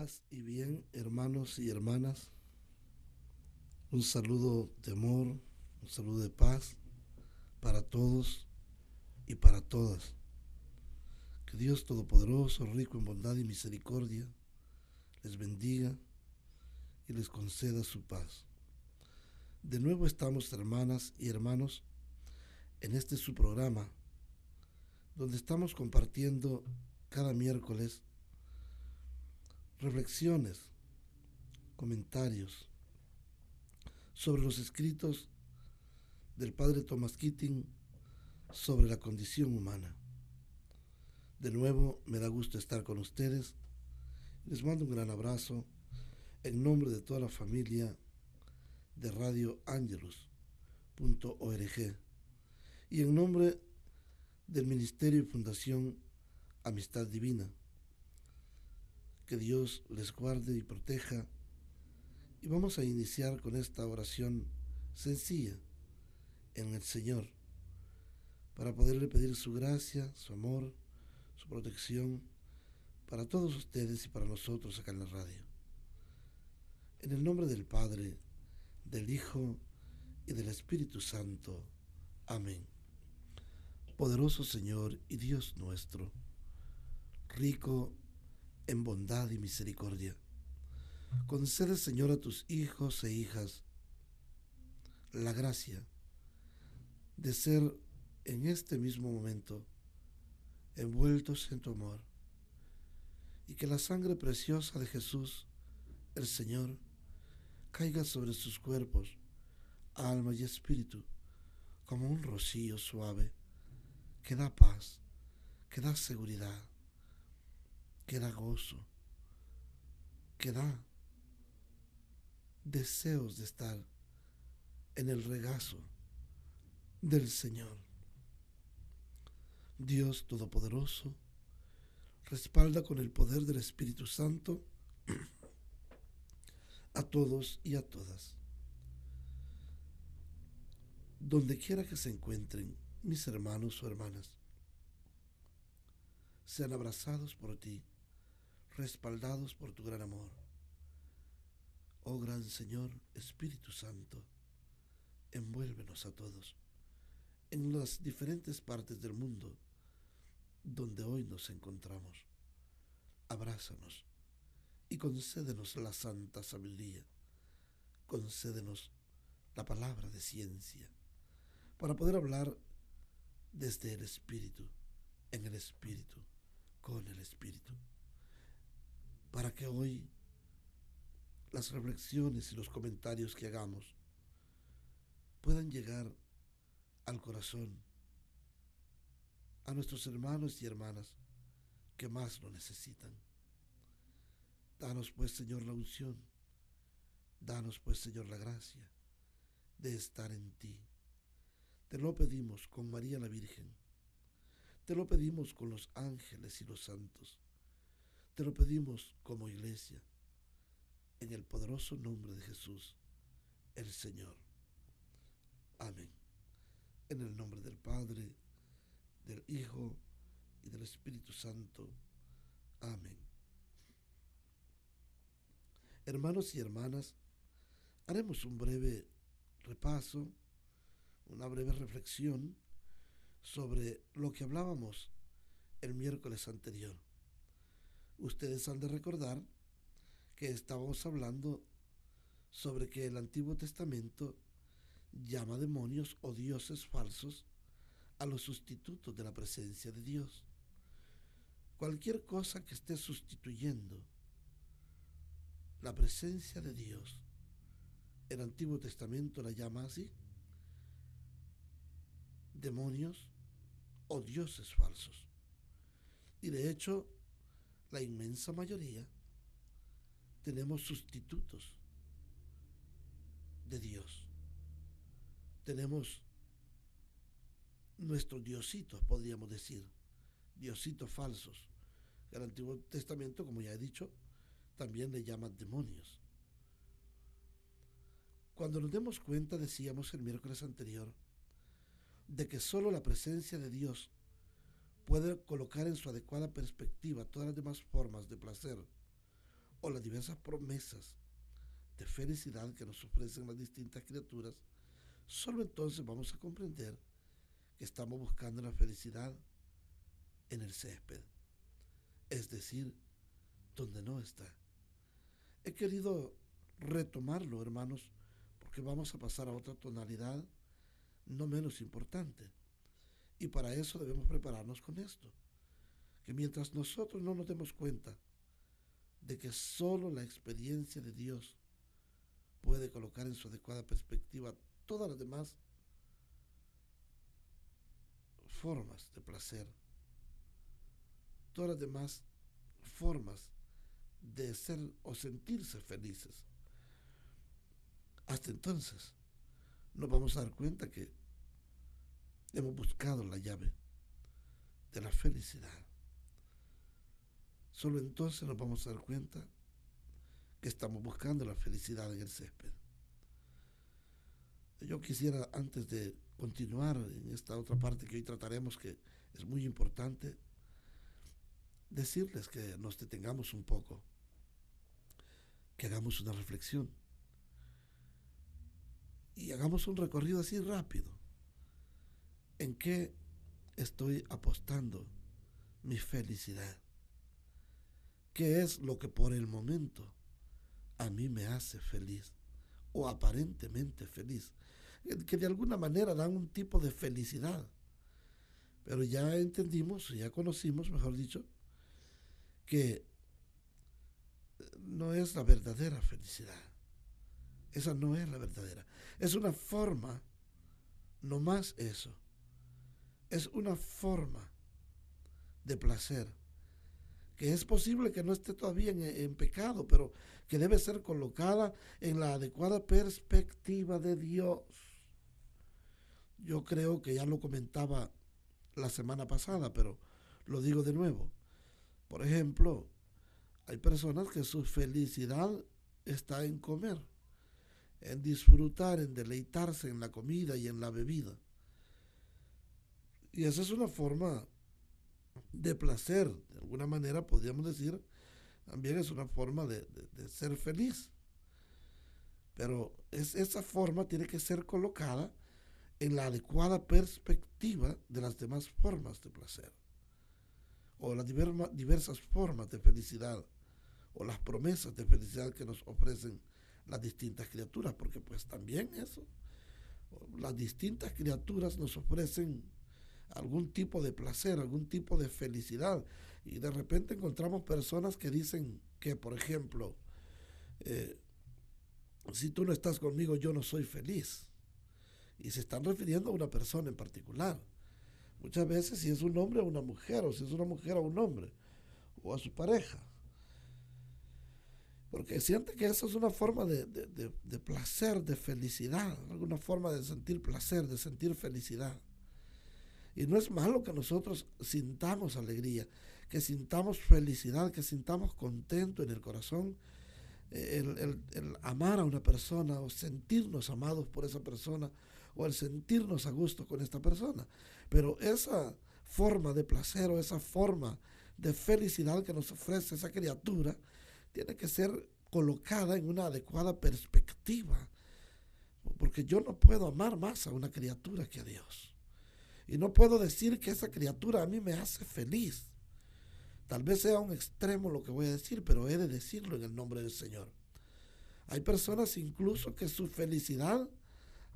Paz y bien, hermanos y hermanas. Un saludo de amor, un saludo de paz para todos y para todas. Que Dios Todopoderoso, rico en bondad y misericordia, les bendiga y les conceda su paz. De nuevo estamos, hermanas y hermanos, en este su programa, donde estamos compartiendo cada miércoles reflexiones, comentarios sobre los escritos del padre Thomas Keating sobre la condición humana. De nuevo me da gusto estar con ustedes. Les mando un gran abrazo en nombre de toda la familia de Radio Angelus.org y en nombre del Ministerio y Fundación Amistad Divina. Que Dios les guarde y proteja. Y vamos a iniciar con esta oración sencilla en el Señor para poderle pedir su gracia, su amor, su protección para todos ustedes y para nosotros acá en la radio. En el nombre del Padre, del Hijo y del Espíritu Santo. Amén. Poderoso Señor y Dios nuestro, rico en bondad y misericordia, concede, Señor, a tus hijos e hijas la gracia de ser en este mismo momento envueltos en tu amor, y que la sangre preciosa de Jesús, el Señor, caiga sobre sus cuerpos, alma y espíritu como un rocío suave que da paz, que da seguridad, que da gozo, que da deseos de estar en el regazo del Señor. Dios Todopoderoso, respalda con el poder del Espíritu Santo a todos y a todas. Donde quiera que se encuentren mis hermanos o hermanas, sean abrazados por ti, respaldados por tu gran amor. Oh gran Señor, Espíritu Santo, envuélvenos a todos en las diferentes partes del mundo donde hoy nos encontramos. Abrázanos y concédenos la santa sabiduría, concédenos la palabra de ciencia, para poder hablar desde el Espíritu, en el Espíritu, con el Espíritu, para que hoy las reflexiones y los comentarios que hagamos puedan llegar al corazón, a nuestros hermanos y hermanas que más lo necesitan. Danos pues, Señor, la unción, danos pues, Señor, la gracia de estar en ti. Te lo pedimos con María la Virgen, te lo pedimos con los ángeles y los santos, te lo pedimos como iglesia, en el poderoso nombre de Jesús, el Señor. Amén. En el nombre del Padre, del Hijo y del Espíritu Santo. Amén. Hermanos y hermanas, haremos un breve repaso, una breve reflexión sobre lo que hablábamos el miércoles anterior. Ustedes han de recordar que estábamos hablando sobre que el Antiguo Testamento llama demonios o dioses falsos a los sustitutos de la presencia de Dios. Cualquier cosa que esté sustituyendo la presencia de Dios, el Antiguo Testamento la llama así: demonios o dioses falsos. Y de hecho, la inmensa mayoría tenemos sustitutos de Dios. Tenemos nuestros diositos, podríamos decir, diositos falsos, que el Antiguo Testamento, como ya he dicho, también le llaman demonios. Cuando nos demos cuenta, decíamos el miércoles anterior, de que solo la presencia de Dios puede colocar en su adecuada perspectiva todas las demás formas de placer o las diversas promesas de felicidad que nos ofrecen las distintas criaturas, solo entonces vamos a comprender que estamos buscando la felicidad en el césped, es decir, donde no está. He querido retomarlo, hermanos, porque vamos a pasar a otra tonalidad no menos importante. Y para eso debemos prepararnos con esto, que mientras nosotros no nos demos cuenta de que solo la experiencia de Dios puede colocar en su adecuada perspectiva todas las demás formas de placer, todas las demás formas de ser o sentirse felices. Hasta entonces nos vamos a dar cuenta que hemos buscado la llave de la felicidad. Solo entonces nos vamos a dar cuenta que estamos buscando la felicidad en el césped. Yo quisiera, antes de continuar en esta otra parte que hoy trataremos, que es muy importante, decirles que nos detengamos un poco, que hagamos una reflexión y hagamos un recorrido así rápido. ¿En qué estoy apostando mi felicidad? ¿Qué es lo que por el momento a mí me hace feliz o aparentemente feliz? Que de alguna manera dan un tipo de felicidad. Pero ya entendimos, ya conocimos, mejor dicho, que no es la verdadera felicidad. Esa no es la verdadera. Es una forma, no más eso. Es una forma de placer que es posible que no esté todavía en pecado, pero que debe ser colocada en la adecuada perspectiva de Dios. Yo creo que ya lo comentaba la semana pasada, pero lo digo de nuevo. Por ejemplo, hay personas que su felicidad está en comer, en disfrutar, en deleitarse en la comida y en la bebida. Y esa es una forma de placer, de alguna manera podríamos decir, también es una forma de ser feliz. Pero esa forma tiene que ser colocada en la adecuada perspectiva de las demás formas de placer, o las diversas formas de felicidad, o las promesas de felicidad que nos ofrecen las distintas criaturas, porque pues también eso, las distintas criaturas nos ofrecen algún tipo de placer, algún tipo de felicidad, y de repente encontramos personas que dicen que, por ejemplo, si tú no estás conmigo yo no soy feliz, y se están refiriendo a una persona en particular. Muchas veces si es un hombre a una mujer, o si es una mujer a un hombre, o a su pareja, porque siente que eso es una forma de placer, de felicidad, alguna forma de sentir placer, de sentir felicidad. Y no es malo que nosotros sintamos alegría, que sintamos felicidad, que sintamos contento en el corazón, el amar a una persona o sentirnos amados por esa persona o el sentirnos a gusto con esta persona. Pero esa forma de placer o esa forma de felicidad que nos ofrece esa criatura tiene que ser colocada en una adecuada perspectiva, porque yo no puedo amar más a una criatura que a Dios. Y no puedo decir que esa criatura a mí me hace feliz. Tal vez sea un extremo lo que voy a decir, pero he de decirlo en el nombre del Señor. Hay personas incluso que su felicidad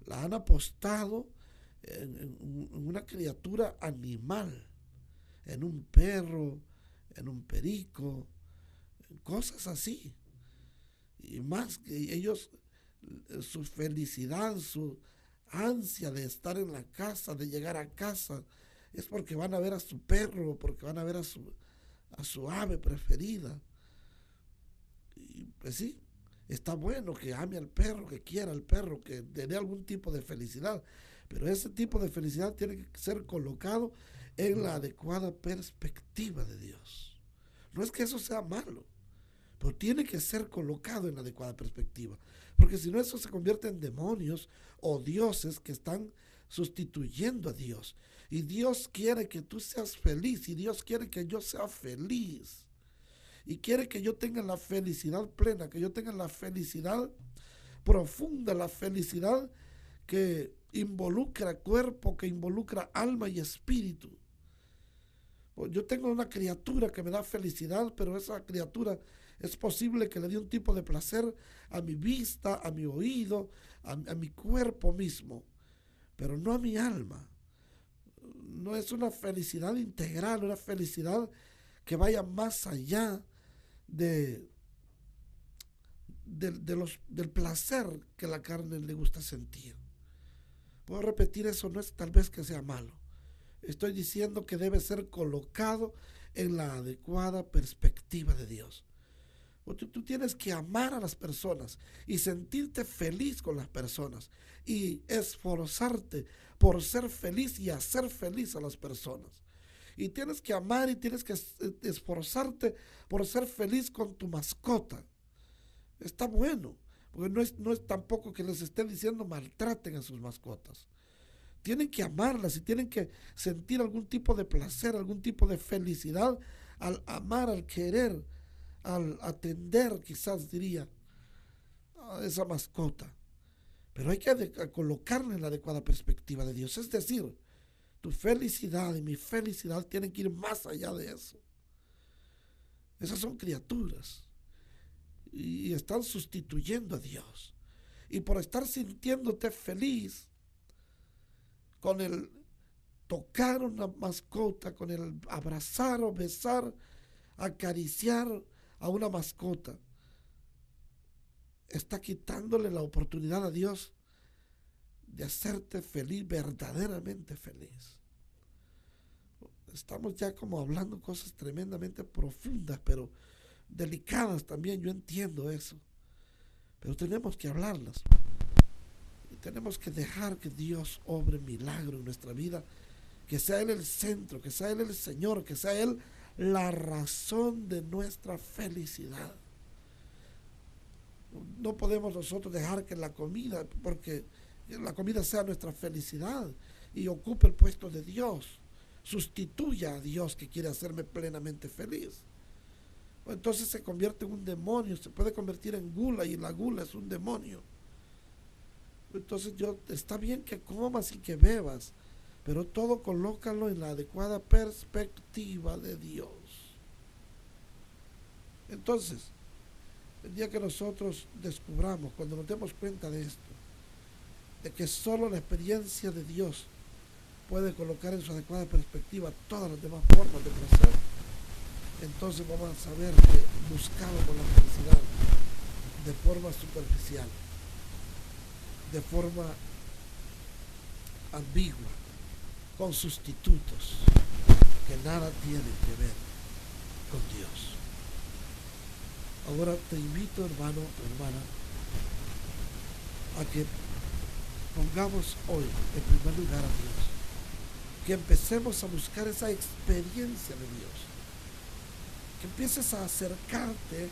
la han apostado en una criatura animal, en un perro, en un perico, en cosas así. Y más que ellos, su felicidad, su ansia de estar en la casa, de llegar a casa, es porque van a ver a su perro, porque van a ver a su ave preferida. Y pues sí, está bueno que ame al perro, que quiera al perro, que le dé algún tipo de felicidad, pero ese tipo de felicidad tiene que ser colocado en la adecuada perspectiva de Dios. No es que eso sea malo, pero tiene que ser colocado en la adecuada perspectiva, porque si no eso se convierte en demonios o dioses que están sustituyendo a Dios. Y Dios quiere que tú seas feliz, y Dios quiere que yo sea feliz. y quiere que yo tenga la felicidad plena, que yo tenga la felicidad profunda, la felicidad que involucra cuerpo, que involucra alma y espíritu. Yo tengo una criatura que me da felicidad, pero esa criatura es posible que le dé un tipo de placer a mi vista, a mi oído, a mi cuerpo mismo, pero no a mi alma. No es una felicidad integral, una felicidad que vaya más allá del placer que la carne le gusta sentir. Puedo repetir, eso no es tal vez que sea malo. Estoy diciendo que debe ser colocado en la adecuada perspectiva de Dios. Tú tienes que amar a las personas y sentirte feliz con las personas y esforzarte por ser feliz y hacer feliz a las personas. Y tienes que amar y tienes que esforzarte por ser feliz con tu mascota. Está bueno, porque no es tampoco que les esté diciendo maltraten a sus mascotas. Tienen que amarlas y tienen que sentir algún tipo de placer, algún tipo de felicidad al amar, al querer, al atender, quizás diría, a esa mascota. Pero hay que colocarla en la adecuada perspectiva de Dios. Es decir, tu felicidad y mi felicidad tienen que ir más allá de eso. Esas son criaturas y están sustituyendo a Dios. Y por estar sintiéndote feliz con el tocar una mascota, con el abrazar o besar, acariciar a una mascota, está quitándole la oportunidad a Dios de hacerte feliz, verdaderamente feliz. Estamos ya como hablando cosas tremendamente profundas, pero delicadas también, yo entiendo eso. Pero tenemos que hablarlas. Y tenemos que dejar que Dios obre milagro en nuestra vida, que sea Él el centro, que sea Él el Señor, que sea Él la razón de nuestra felicidad. No podemos nosotros dejar que la comida, porque la comida sea nuestra felicidad y ocupe el puesto de Dios, sustituya a Dios que quiere hacerme plenamente feliz. Entonces se convierte en un demonio, se puede convertir en gula y la gula es un demonio. Entonces está bien que comas y que bebas, pero todo colócalo en la adecuada perspectiva de Dios. Entonces, el día que nosotros descubramos, cuando nos demos cuenta de esto, de que solo la experiencia de Dios puede colocar en su adecuada perspectiva todas las demás formas de placer, entonces vamos a saber que buscamos la felicidad de forma superficial, de forma ambigua, con sustitutos que nada tienen que ver con Dios. Ahora te invito, hermano, hermana, a que pongamos hoy en primer lugar a Dios, que empecemos a buscar esa experiencia de Dios, que empieces a acercarte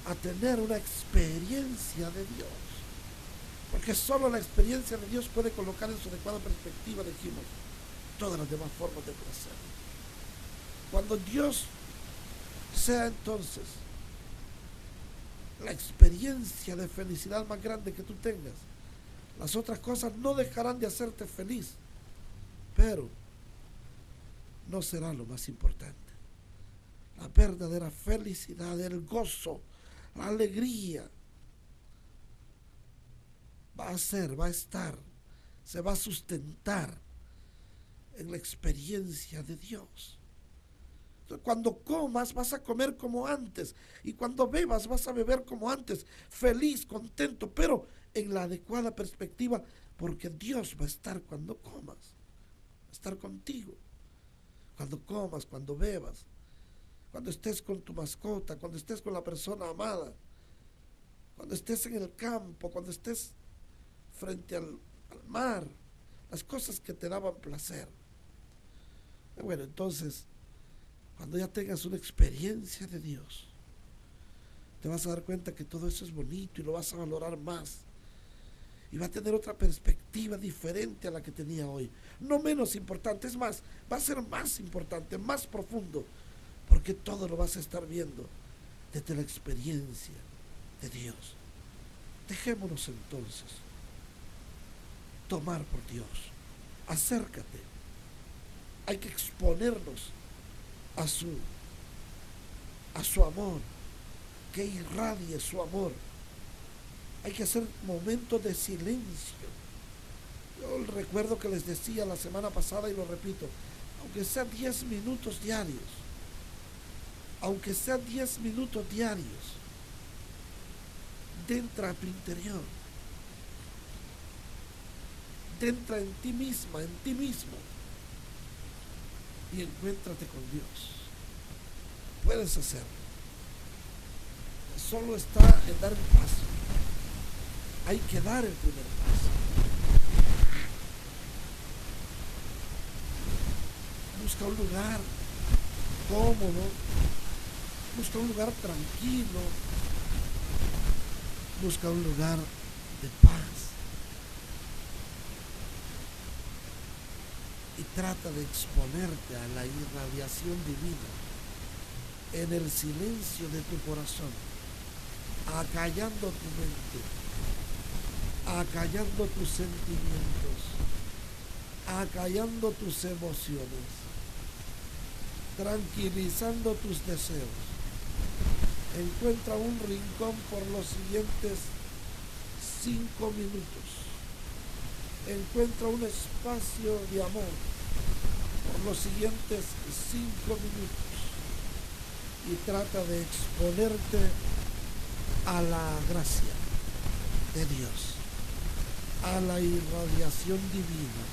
a tener una experiencia de Dios, porque solo la experiencia de Dios puede colocar en su adecuada perspectiva, dijimos, todas las demás formas de placer. Cuando Dios sea entonces la experiencia de felicidad más grande que tú tengas, las otras cosas no dejarán de hacerte feliz, pero no será lo más importante. La verdadera felicidad, el gozo, la alegría va a estar, se va a sustentar en la experiencia de Dios. Entonces, cuando comas vas a comer como antes, y cuando bebas vas a beber como antes, feliz, contento, pero en la adecuada perspectiva, porque Dios va a estar cuando comas, va a estar contigo, cuando comas, cuando bebas, cuando estés con tu mascota, cuando estés con la persona amada, cuando estés en el campo, cuando estés frente al mar, las cosas que te daban placer. Bueno, entonces, cuando ya tengas una experiencia de Dios, te vas a dar cuenta que todo eso es bonito y lo vas a valorar más. Y va a tener otra perspectiva diferente a la que tenía hoy. No menos importante, es más, va a ser más importante, más profundo, porque todo lo vas a estar viendo desde la experiencia de Dios. Dejémonos entonces tomar por Dios. Acércate. Hay que exponernos a su amor, que irradie su amor. Hay que hacer momentos de silencio. Yo recuerdo que les decía la semana pasada y lo repito, aunque sean 10 minutos diarios, aunque sean 10 minutos diarios, entra a tu interior, entra en ti misma, en ti mismo, y encuéntrate con Dios. Puedes hacerlo. Solo está en dar el paso. Hay que dar el primer paso. Busca un lugar cómodo, busca un lugar tranquilo, busca un lugar de paz y trata de exponerte a la irradiación divina en el silencio de tu corazón, acallando tu mente, acallando tus sentimientos, acallando tus emociones, tranquilizando tus deseos. Encuentra un rincón por los siguientes 5 minutos. Encuentra un espacio de amor por los siguientes 5 minutos y trata de exponerte a la gracia de Dios, a la irradiación divina.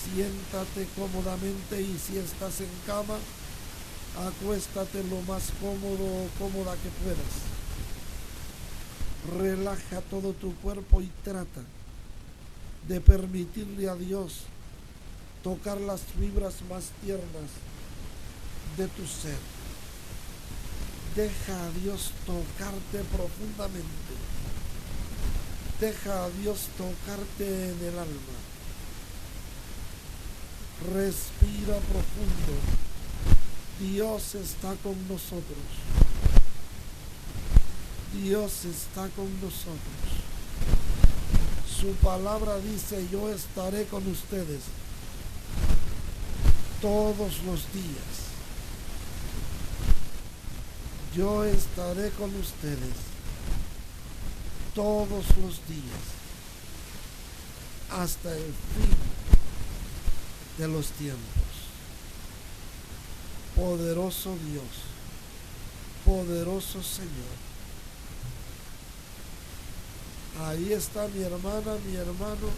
Siéntate cómodamente y si estás en cama, acuéstate lo más cómodo o cómoda que puedas. Relaja todo tu cuerpo y trata de permitirle a Dios tocar las fibras más tiernas de tu ser. Deja a Dios tocarte profundamente. Deja a Dios tocarte en el alma. Respira profundo. Dios está con nosotros. Dios está con nosotros. Su palabra dice: yo estaré con ustedes todos los días. Yo estaré con ustedes todos los días hasta el fin de los tiempos. Poderoso Dios, poderoso Señor. Ahí está mi hermana, mi hermano,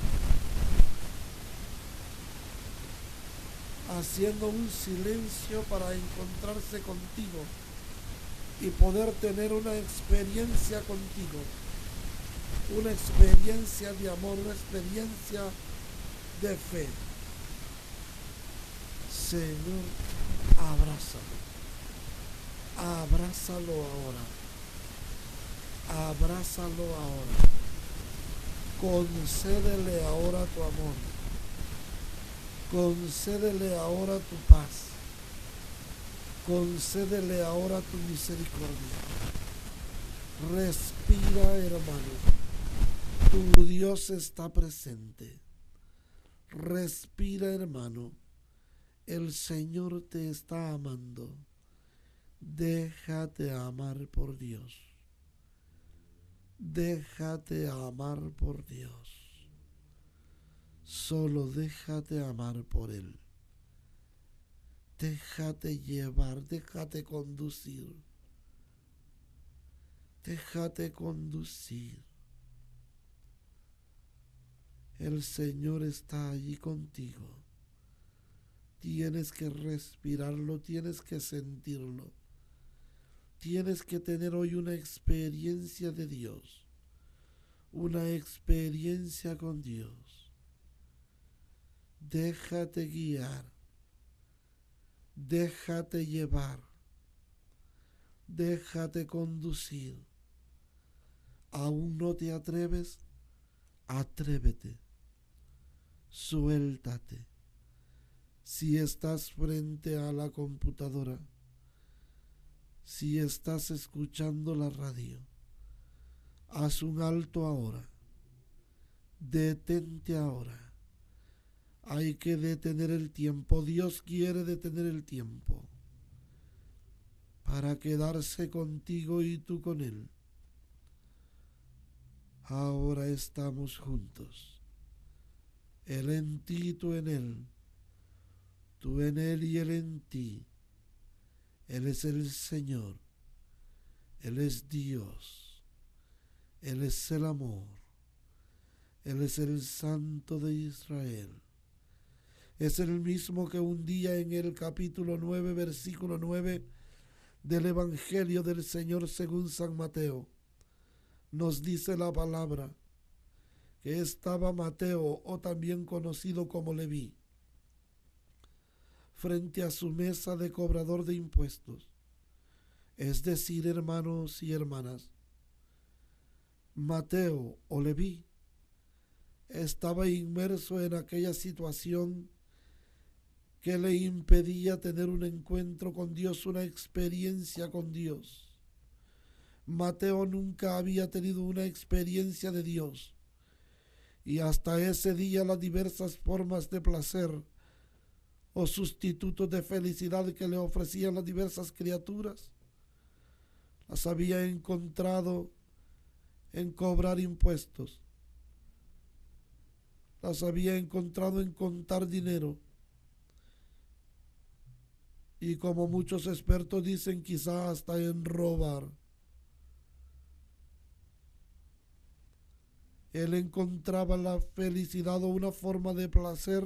haciendo un silencio para encontrarse contigo y poder tener una experiencia contigo, una experiencia de amor, una experiencia de fe. Señor, abrázalo, abrázalo ahora, abrázalo ahora, concédele ahora tu amor, concédele ahora tu paz, concédele ahora tu misericordia. Respira, hermano, tu Dios está presente. Respira, hermano, el Señor te está amando. Déjate amar por Dios. Déjate amar por Dios. Solo déjate amar por Él. Déjate llevar, déjate conducir. Déjate conducir. El Señor está allí contigo. Tienes que respirarlo, tienes que sentirlo. Tienes que tener hoy una experiencia de Dios, una experiencia con Dios. Déjate guiar, déjate llevar, déjate conducir. ¿Aún no te atreves? Atrévete, suéltate. Si estás frente a la computadora, Si estás escuchando la radio, haz un alto ahora. Detente ahora. Hay que detener el tiempo. Dios quiere detener el tiempo para quedarse contigo y tú con Él. Ahora estamos juntos. Él en ti, tú en Él. Tú en Él y Él en ti. Él es el Señor. Él es Dios. Él es el amor. Él es el Santo de Israel. Es el mismo que un día en el capítulo 9, versículo 9 del Evangelio del Señor según San Mateo, nos dice la palabra que estaba Mateo, o también conocido como Leví, frente a su mesa de cobrador de impuestos. Es decir, hermanos y hermanas, Mateo o Leví estaba inmerso en aquella situación que le impedía tener un encuentro con Dios, una experiencia con Dios. Mateo nunca había tenido una experiencia de Dios, y hasta ese día las diversas formas de placer o sustitutos de felicidad que le ofrecían las diversas criaturas las había encontrado en cobrar impuestos, las había encontrado en contar dinero, y como muchos expertos dicen, quizá hasta en robar. Él encontraba la felicidad o una forma de placer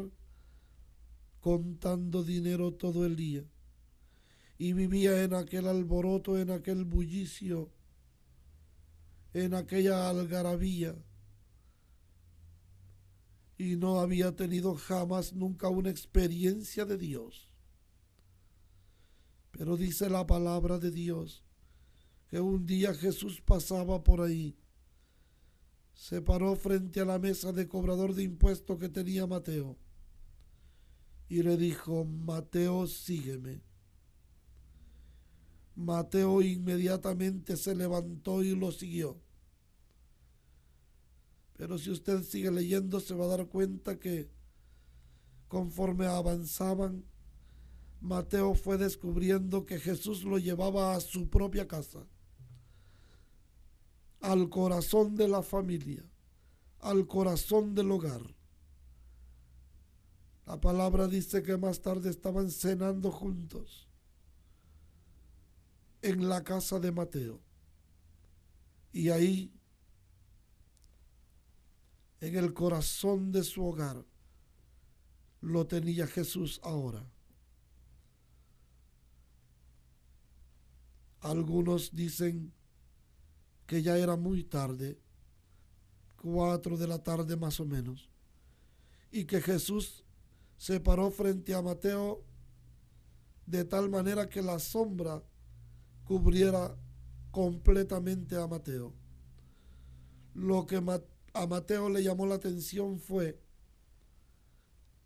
contando dinero todo el día, y vivía en aquel alboroto, en aquel bullicio, en aquella algarabía, y no había tenido jamás nunca una experiencia de Dios. Pero dice la palabra de Dios que un día Jesús pasaba por ahí, se paró frente a la mesa de cobrador de impuestos que tenía Mateo y le dijo: Mateo, sígueme. Mateo inmediatamente se levantó y lo siguió. Pero si usted sigue leyendo, se va a dar cuenta que conforme avanzaban, Mateo fue descubriendo que Jesús lo llevaba a su propia casa, al corazón de la familia, al corazón del hogar. La palabra dice que más tarde estaban cenando juntos en la casa de Mateo. Y ahí, en el corazón de su hogar, lo tenía Jesús ahora. Algunos dicen que ya era muy tarde, 4 de la tarde más o menos, y que Jesús se paró frente a Mateo de tal manera que la sombra cubriera completamente a Mateo. Lo que a Mateo le llamó la atención fue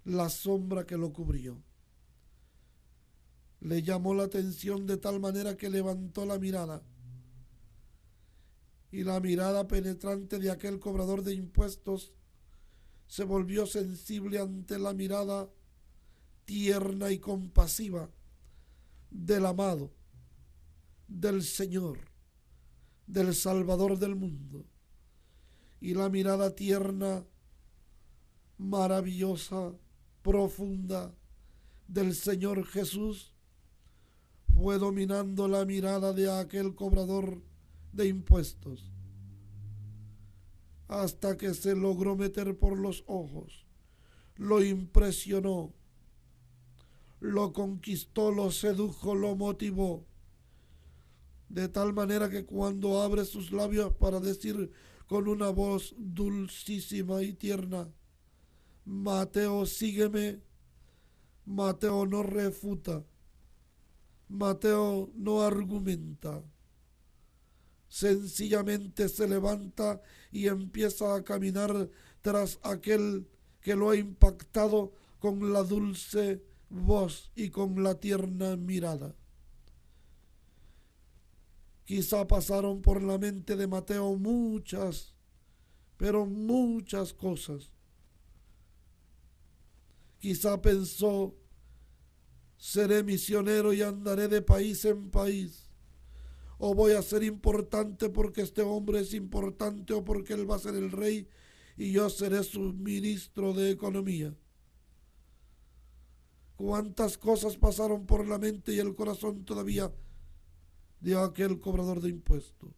la sombra que lo cubrió. Le llamó la atención de tal manera que levantó la mirada, y la mirada penetrante de aquel cobrador de impuestos se volvió sensible ante la mirada tierna y compasiva del amado, del Señor, del Salvador del mundo. Y la mirada tierna, maravillosa, profunda del Señor Jesús fue dominando la mirada de aquel cobrador de impuestos, hasta que se logró meter por los ojos, lo impresionó, lo conquistó, lo sedujo, lo motivó, de tal manera que cuando abre sus labios para decir con una voz dulcísima y tierna: Mateo, sígueme, Mateo no refuta, Mateo no argumenta, sencillamente se levanta y empieza a caminar tras aquel que lo ha impactado con la dulce voz y con la tierna mirada. Quizá pasaron por la mente de Mateo muchas, pero muchas cosas. Quizá pensó: seré misionero y andaré de país en país. O voy a ser importante porque este hombre es importante, o porque él va a ser el rey y yo seré su ministro de economía. Cuántas cosas pasaron por la mente y el corazón todavía de aquel cobrador de impuestos.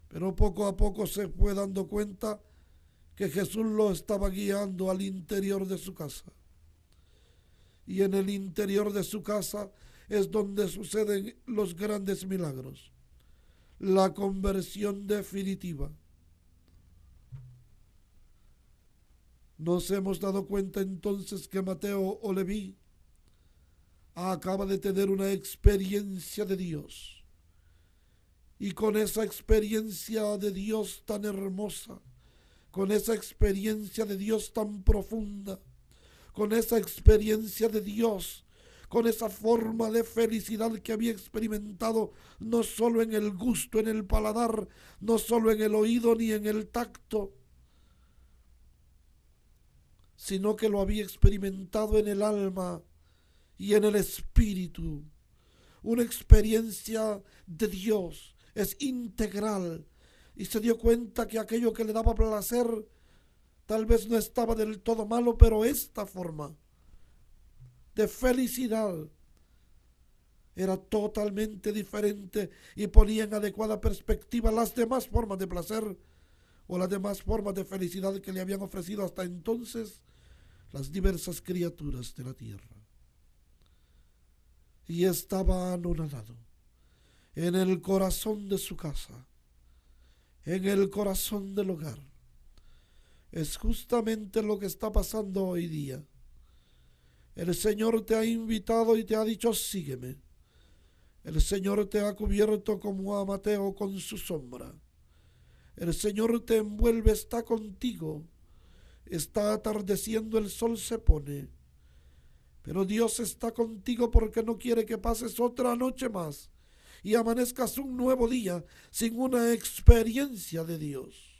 Pero poco a poco se fue dando cuenta que Jesús lo estaba guiando al interior de su casa. Y en el interior de su casa es donde suceden los grandes milagros. La conversión definitiva. Nos hemos dado cuenta entonces que Mateo o Leví acaba de tener una experiencia de Dios. Y con esa experiencia de Dios tan hermosa, con esa experiencia de Dios tan profunda, con esa experiencia de Dios, con esa forma de felicidad que había experimentado, no solo en el gusto, en el paladar, no solo en el oído ni en el tacto, sino que lo había experimentado en el alma y en el espíritu. Una experiencia de Dios es integral, y se dio cuenta que aquello que le daba placer tal vez no estaba del todo malo, pero esta forma de felicidad era totalmente diferente y ponía en adecuada perspectiva las demás formas de placer o las demás formas de felicidad que le habían ofrecido hasta entonces las diversas criaturas de la tierra. Y estaba anonadado en el corazón de su casa, en el corazón del hogar. Es justamente lo que está pasando hoy día. El Señor te ha invitado y te ha dicho: sígueme. El Señor te ha cubierto como a Mateo con su sombra. El Señor te envuelve, está contigo. Está atardeciendo, el sol se pone. Pero Dios está contigo porque no quiere que pases otra noche más y amanezcas un nuevo día sin una experiencia de Dios.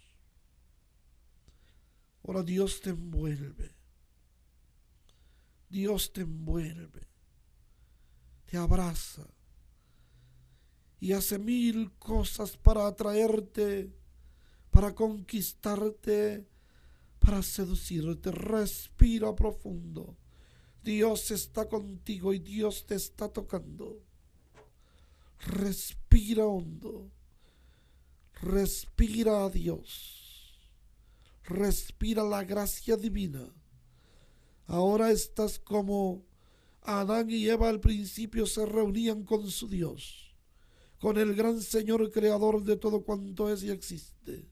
Ahora Dios te envuelve. Dios te envuelve, te abraza y hace mil cosas para atraerte, para conquistarte, para seducirte. Respira profundo. Dios está contigo y Dios te está tocando. Respira hondo. Respira a Dios. Respira la gracia divina. Ahora estás como Adán y Eva al principio se reunían con su Dios, con el gran Señor creador de todo cuanto es y existe.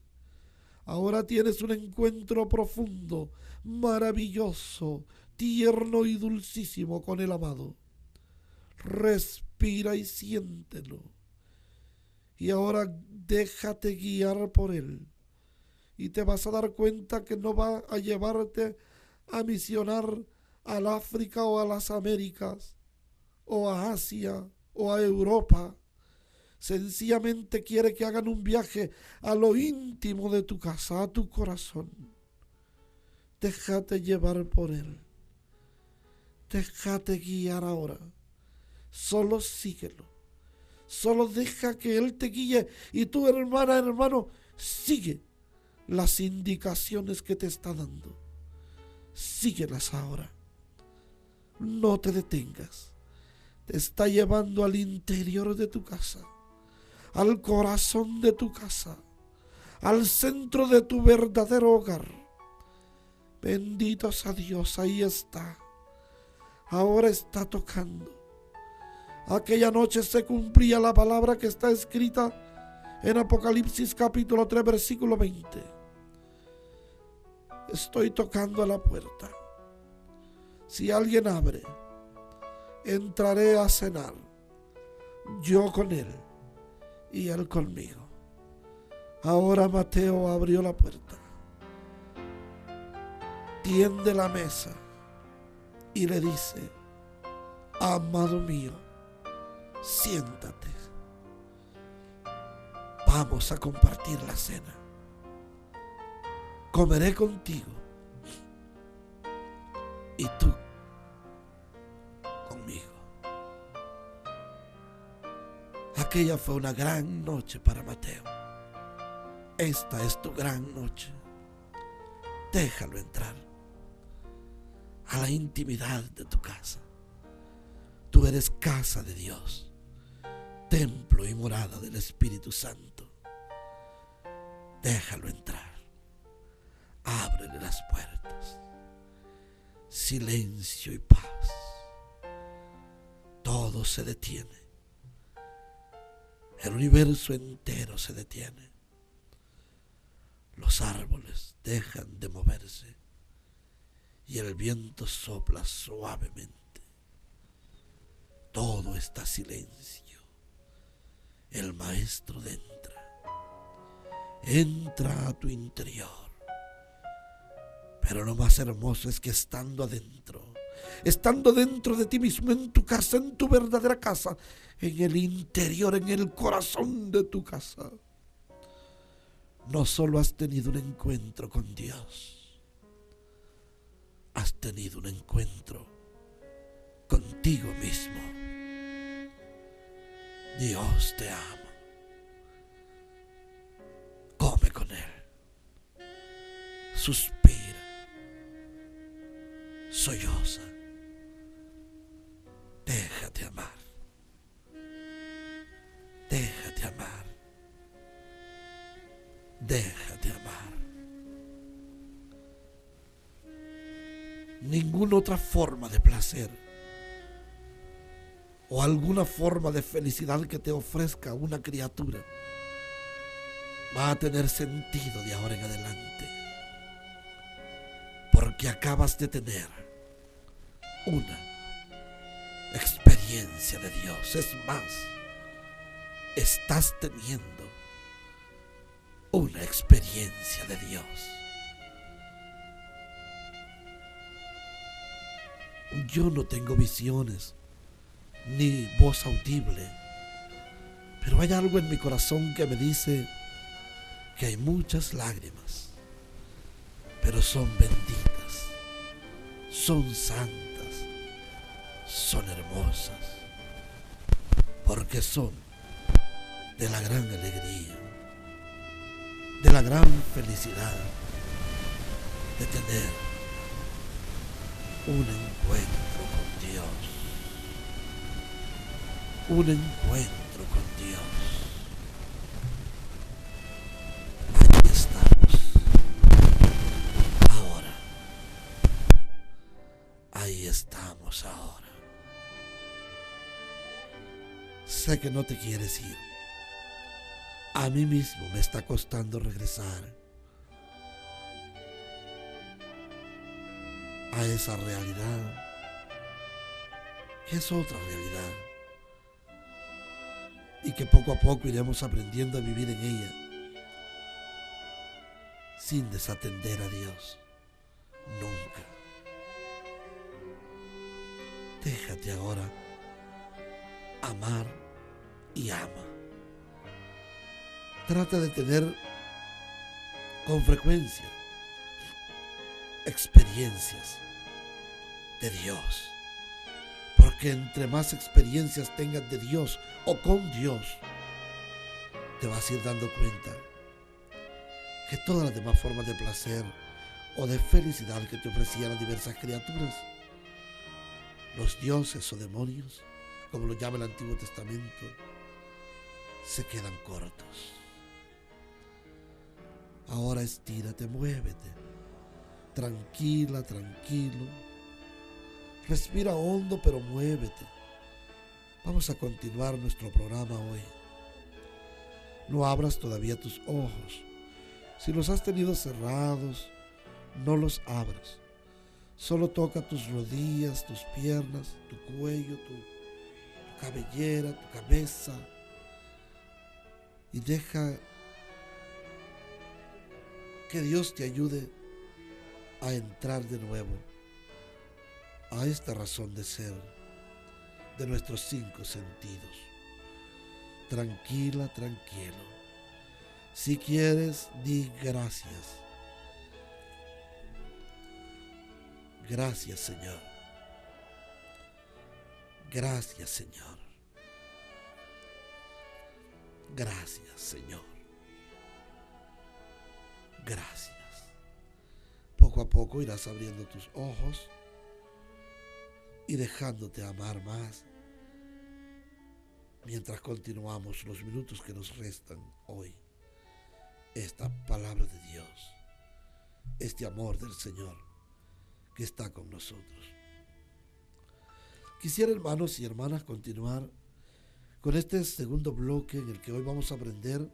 Ahora tienes un encuentro profundo, maravilloso, tierno y dulcísimo con el amado. Respira y siéntelo. Y ahora déjate guiar por él. Y te vas a dar cuenta que no va a llevarte a misionar al África o a las Américas o a Asia o a Europa. Sencillamente quiere que hagan un viaje a lo íntimo de tu casa, a tu corazón. Déjate llevar por él. Déjate guiar ahora. Solo síguelo. Solo deja que él te guíe y tú, hermana, hermano, sigue las indicaciones que te está dando. Síguelas ahora. No te detengas. Te está llevando al interior de tu casa, al corazón de tu casa, al centro de tu verdadero hogar. Bendito sea Dios, ahí está. Ahora está tocando. Aquella noche se cumplía la palabra que está escrita en Apocalipsis capítulo 3 versículo 20. Estoy tocando a la puerta. Si alguien abre, entraré a cenar, yo con él y él conmigo. Ahora Mateo abrió la puerta, tiende la mesa y le dice: amado mío, siéntate. Vamos a compartir la cena. Comeré contigo y tú conmigo. Aquella fue una gran noche para Mateo. Esta es tu gran noche. Déjalo entrar a la intimidad de tu casa. Tú eres casa de Dios, templo y morada del Espíritu Santo. Déjalo entrar. Ábrele las puertas. Silencio y paz. Todo se detiene. El universo entero se detiene. Los árboles dejan de moverse y el viento sopla suavemente. Todo está silencio. El Maestro entra a tu interior. Pero lo más hermoso es que estando dentro de ti mismo, en tu casa, en tu verdadera casa, en el interior, en el corazón de tu casa, no solo has tenido un encuentro con Dios, has tenido un encuentro contigo mismo. Dios te ama. Come con Él. Suspira. Solloza. Déjate amar. Déjate amar. Déjate amar. Ninguna otra forma de placer o alguna forma de felicidad que te ofrezca una criatura va a tener sentido de ahora en adelante, porque acabas de tener una experiencia de Dios. Es más, estás teniendo una experiencia de Dios. Yo no tengo visiones ni voz audible, pero hay algo en mi corazón que me dice que hay muchas lágrimas, pero son benditas, son santas, son hermosas, porque son de la gran alegría, de la gran felicidad de tener un encuentro con Dios. Un encuentro con Dios. Ahí estamos. Ahora. Ahí estamos ahora. Sé que no te quieres ir. A mí mismo me está costando regresar a esa realidad, que es otra realidad, y que poco a poco iremos aprendiendo a vivir en ella, sin desatender a Dios, nunca. Déjate ahora amar y ama. Trata de tener con frecuencia experiencias de Dios, porque entre más experiencias tengas de Dios o con Dios, te vas a ir dando cuenta que todas las demás formas de placer o de felicidad que te ofrecían las diversas criaturas, los dioses o demonios, como lo llama el Antiguo Testamento, se quedan cortos. Ahora estírate, muévete, tranquila, tranquilo. Respira hondo, pero muévete. Vamos a continuar nuestro programa hoy. No abras todavía tus ojos. Si los has tenido cerrados, no los abras. Solo toca tus rodillas, tus piernas, tu cuello, tu cabellera, tu cabeza. Y deja que Dios te ayude a entrar de nuevo a esta razón de ser de nuestros 5 sentidos. Tranquila, tranquilo. Si quieres, di gracias. Gracias, Señor. Gracias, Señor. Gracias, Señor. Gracias. Poco a poco irás abriendo tus ojos y dejándote amar más mientras continuamos los minutos que nos restan hoy. Esta palabra de Dios, este amor del Señor que está con nosotros. Quisiera, hermanos y hermanas, continuar con este segundo bloque en el que hoy vamos a aprender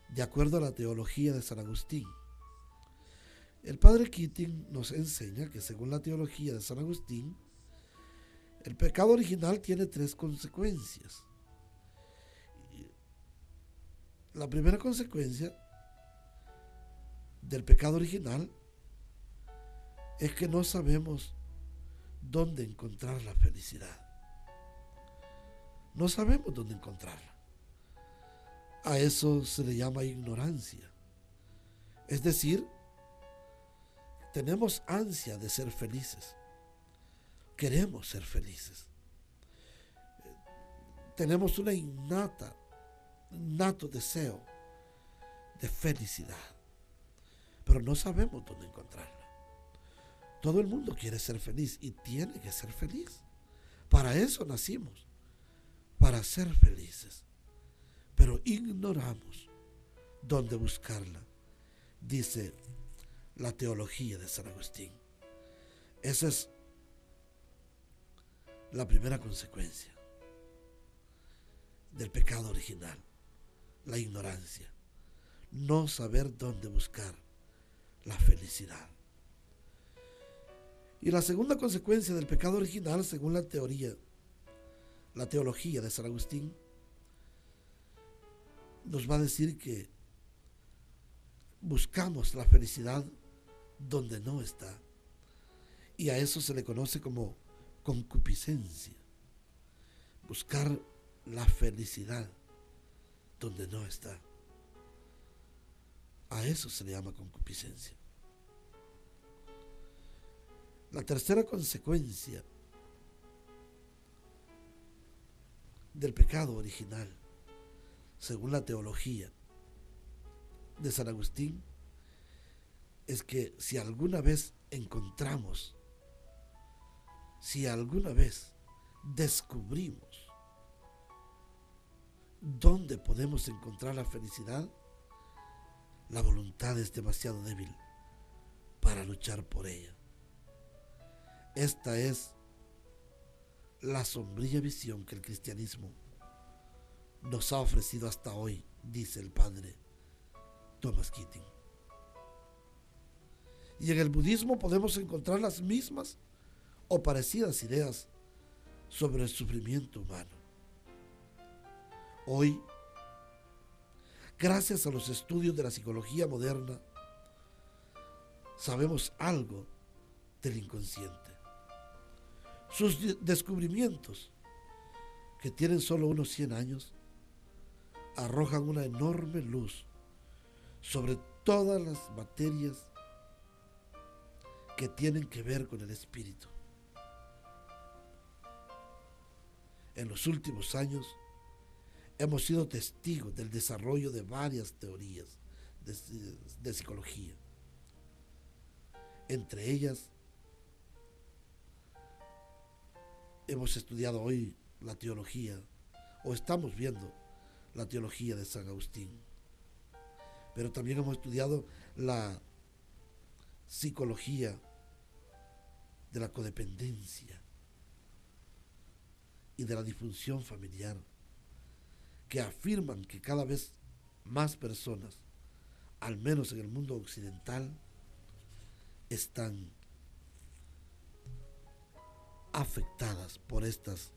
de acuerdo a la teología de San Agustín. El padre Keating nos enseña que según la teología de San Agustín, el pecado original tiene 3 consecuencias. La primera consecuencia del pecado original es que no sabemos dónde encontrar la felicidad. No sabemos dónde encontrarla. A eso se le llama ignorancia. Es decir, tenemos ansia de ser felices. Queremos ser felices. Tenemos un innato deseo de felicidad, pero no sabemos dónde encontrarla. Todo el mundo quiere ser feliz y tiene que ser feliz. Para eso nacimos, para ser felices. Pero ignoramos dónde buscarla, dice la teología de San Agustín. Esa es la primera consecuencia del pecado original, la ignorancia, no saber dónde buscar la felicidad. Y la segunda consecuencia del pecado original, según la teología de San Agustín, nos va a decir que buscamos la felicidad donde no está. Y a eso se le conoce como concupiscencia. Buscar la felicidad donde no está. A eso se le llama concupiscencia. La tercera consecuencia del pecado original, según la teología de San Agustín, es que si alguna vez encontramos, si alguna vez descubrimos dónde podemos encontrar la felicidad, la voluntad es demasiado débil para luchar por ella. Esta es la sombría visión que el cristianismo nos ha ofrecido hasta hoy, dice el padre Thomas Keating. Y en el budismo podemos encontrar las mismas o parecidas ideas sobre el sufrimiento humano. Hoy, gracias a los estudios de la psicología moderna, sabemos algo del inconsciente. Sus descubrimientos, que tienen solo unos 100 años, arrojan una enorme luz sobre todas las materias que tienen que ver con el espíritu. En los últimos años hemos sido testigos del desarrollo de varias teorías de psicología. Entre ellas, hemos estudiado hoy la teología, o estamos viendo la teología de San Agustín, pero también hemos estudiado la psicología de la codependencia y de la disfunción familiar, que afirman que cada vez más personas, al menos en el mundo occidental, están afectadas por estas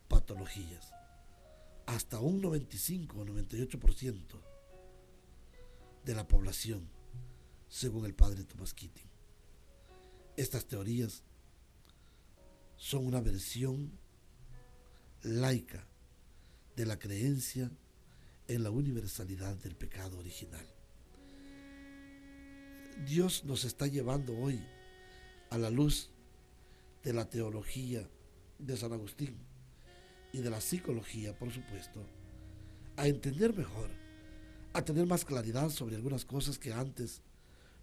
patologías. Hasta un 95 o 98% de la población, según el padre Thomas Keating. Estas teorías son una versión laica de la creencia en la universalidad del pecado original. Dios nos está llevando hoy a la luz de la teología de San Agustín y de la psicología, por supuesto, a entender mejor, a tener más claridad sobre algunas cosas que antes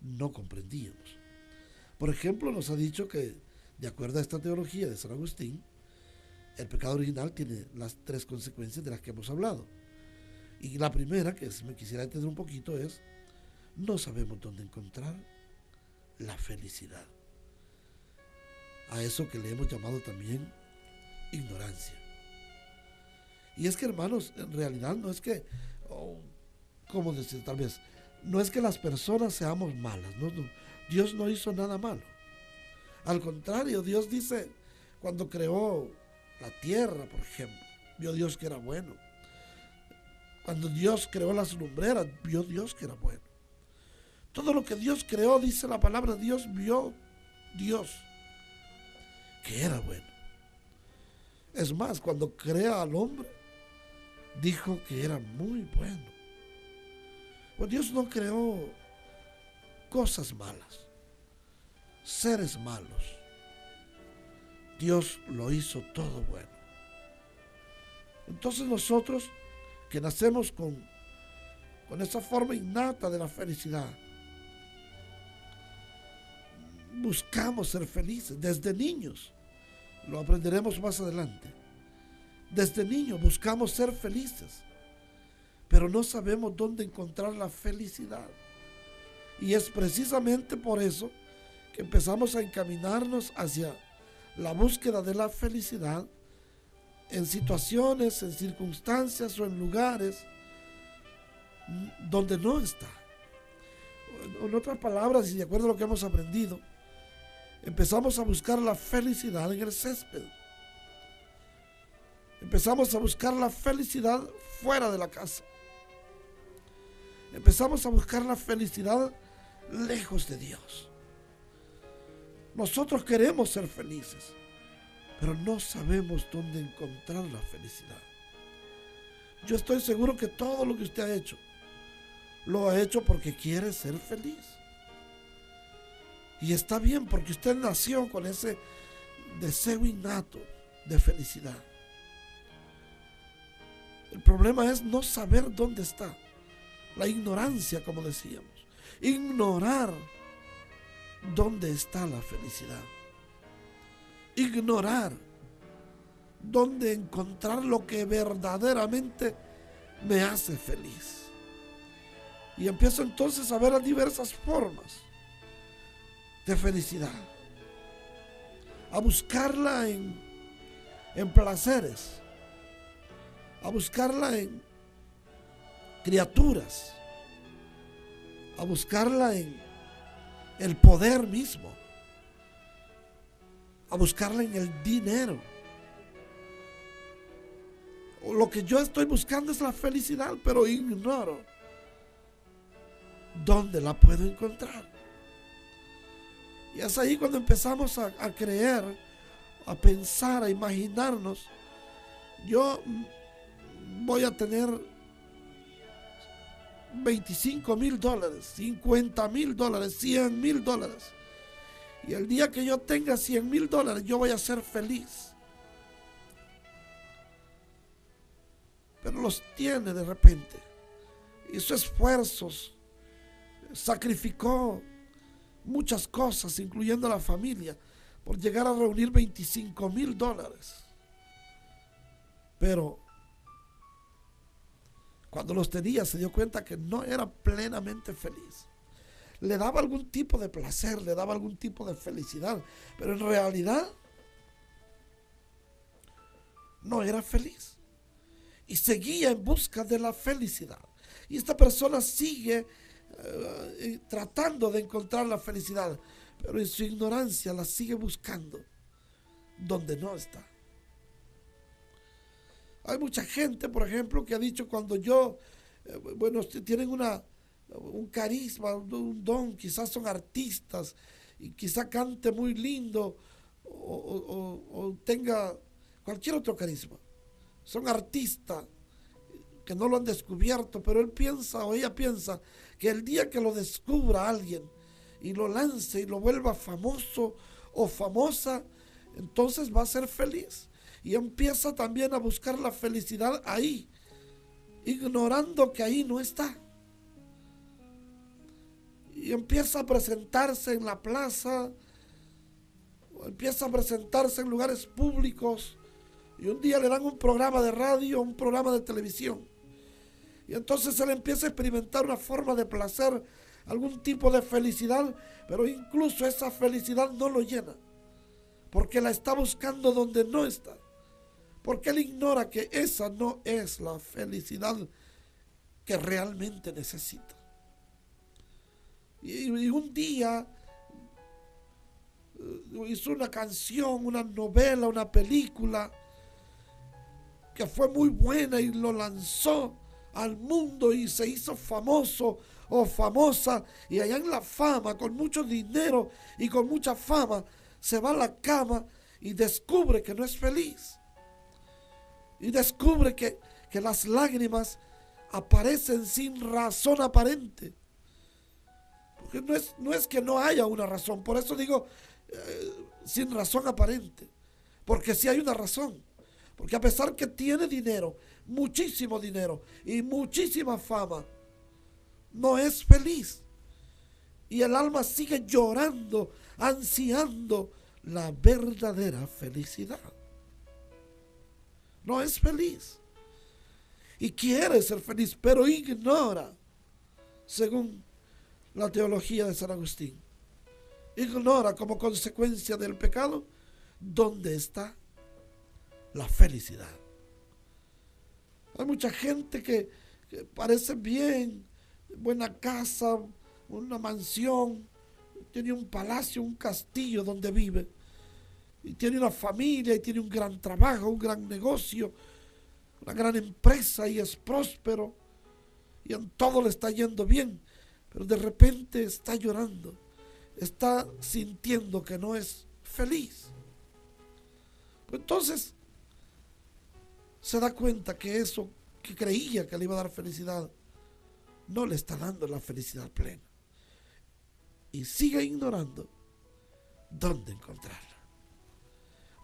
no comprendíamos. Por ejemplo, nos ha dicho que, de acuerdo a esta teología de San Agustín, el pecado original tiene las 3 consecuencias de las que hemos hablado. Y la primera, que me quisiera entender un poquito, es: no sabemos dónde encontrar la felicidad. A eso que le hemos llamado también ignorancia. Y es que, hermanos, en realidad no es que, ¿cómo decir? Tal vez, no es que las personas seamos malas, no. Dios no hizo nada malo. Al contrario, Dios dice, cuando creó la tierra, por ejemplo, vio Dios que era bueno. Cuando Dios creó las lumbreras, vio Dios que era bueno. Todo lo que Dios creó, dice la palabra, vio Dios que era bueno. Es más, cuando crea al hombre, dijo que era muy bueno. Pues Dios no creó cosas malas, seres malos. Dios lo hizo todo bueno. Entonces nosotros, que nacemos con esa forma innata de la felicidad, buscamos ser felices desde niños. Lo aprenderemos más adelante. Desde niños buscamos ser felices, pero no sabemos dónde encontrar la felicidad. Y es precisamente por eso que empezamos a encaminarnos hacia la búsqueda de la felicidad en situaciones, en circunstancias o en lugares donde no está. En otras palabras, y de acuerdo a lo que hemos aprendido, empezamos a buscar la felicidad en el césped. Empezamos a buscar la felicidad fuera de la casa. Empezamos a buscar la felicidad lejos de Dios. Nosotros queremos ser felices, pero no sabemos dónde encontrar la felicidad. Yo estoy seguro que todo lo que usted ha hecho, lo ha hecho porque quiere ser feliz. Y está bien, porque usted nació con ese deseo innato de felicidad. El problema es no saber dónde está. La ignorancia, como decíamos. Ignorar dónde está la felicidad. Ignorar dónde encontrar lo que verdaderamente me hace feliz. Y empiezo entonces a ver las diversas formas de felicidad. A buscarla en placeres. A buscarla en criaturas. A buscarla en el poder mismo. A buscarla en el dinero. Lo que yo estoy buscando es la felicidad, pero ignoro dónde la puedo encontrar. Y es ahí cuando empezamos a creer, a pensar, a imaginarnos: yo voy a tener $25,000, $50,000, $100,000. Y el día que yo tenga $100,000, yo voy a ser feliz. Pero los tiene de repente. Hizo esfuerzos, sacrificó muchas cosas, incluyendo a la familia, por llegar a reunir $25,000. Pero cuando los tenía, se dio cuenta que no era plenamente feliz. Le daba algún tipo de placer, le daba algún tipo de felicidad, pero en realidad no era feliz. Y seguía en busca de la felicidad. Y esta persona sigue tratando de encontrar la felicidad, pero en su ignorancia la sigue buscando donde no está. Hay mucha gente, por ejemplo, que ha dicho: cuando yo, tienen un carisma, un don, quizás son artistas, y quizás cante muy lindo, o tenga cualquier otro carisma. Son artistas, que no lo han descubierto, pero él piensa o ella piensa que el día que lo descubra alguien y lo lance y lo vuelva famoso o famosa, entonces va a ser feliz. Y empieza también a buscar la felicidad ahí, ignorando que ahí no está. Y empieza a presentarse en la plaza, empieza a presentarse en lugares públicos, y un día le dan un programa de radio, un programa de televisión, y entonces él empieza a experimentar una forma de placer, algún tipo de felicidad, pero incluso esa felicidad no lo llena, porque la está buscando donde no está, porque él ignora que esa no es la felicidad que realmente necesita. Y un día hizo una canción, una novela, una película que fue muy buena y lo lanzó al mundo y se hizo famoso o famosa, y allá en la fama, con mucho dinero y con mucha fama, se va a la cama y descubre que no es feliz, y descubre que las lágrimas aparecen sin razón aparente, porque no es que no haya una razón. Por eso digo sin razón aparente, porque sí hay una razón. Porque a pesar que tiene dinero, muchísimo dinero y muchísima fama, no es feliz. Y el alma sigue llorando, ansiando la verdadera felicidad. No es feliz. Y quiere ser feliz, pero ignora, según la teología de San Agustín, ignora como consecuencia del pecado dónde está la felicidad. Hay mucha gente que parece bien, buena casa, una mansión, tiene un palacio, un castillo donde vive, y tiene una familia, y tiene un gran trabajo, un gran negocio, una gran empresa, y es próspero, y en todo le está yendo bien, pero de repente está llorando, está sintiendo que no es feliz. Pues entonces se da cuenta que eso que creía que le iba a dar felicidad no le está dando la felicidad plena, y sigue ignorando dónde encontrarla.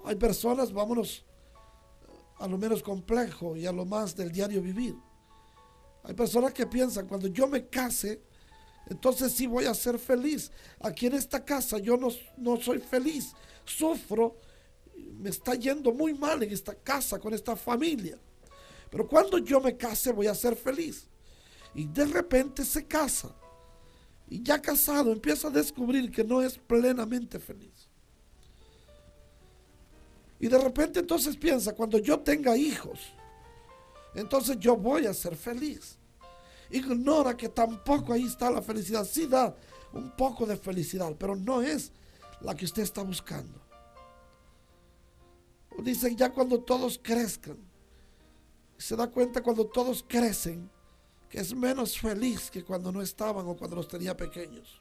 Hay personas, vámonos a lo menos complejo y a lo más del diario vivir. Hay personas que piensan, cuando yo me case, entonces sí voy a ser feliz. Aquí en esta casa yo no soy feliz, sufro, me está yendo muy mal en esta casa, con esta familia. Pero cuando yo me case voy a ser feliz. Y de repente se casa, y ya casado empieza a descubrir que no es plenamente feliz. Y de repente entonces piensa, cuando yo tenga hijos, entonces yo voy a ser feliz. Ignora que tampoco ahí está la felicidad. Sí da un poco de felicidad, pero no es la que usted está buscando. Dicen, ya cuando todos crezcan, se da cuenta cuando todos crecen que es menos feliz que cuando no estaban o cuando los tenía pequeños.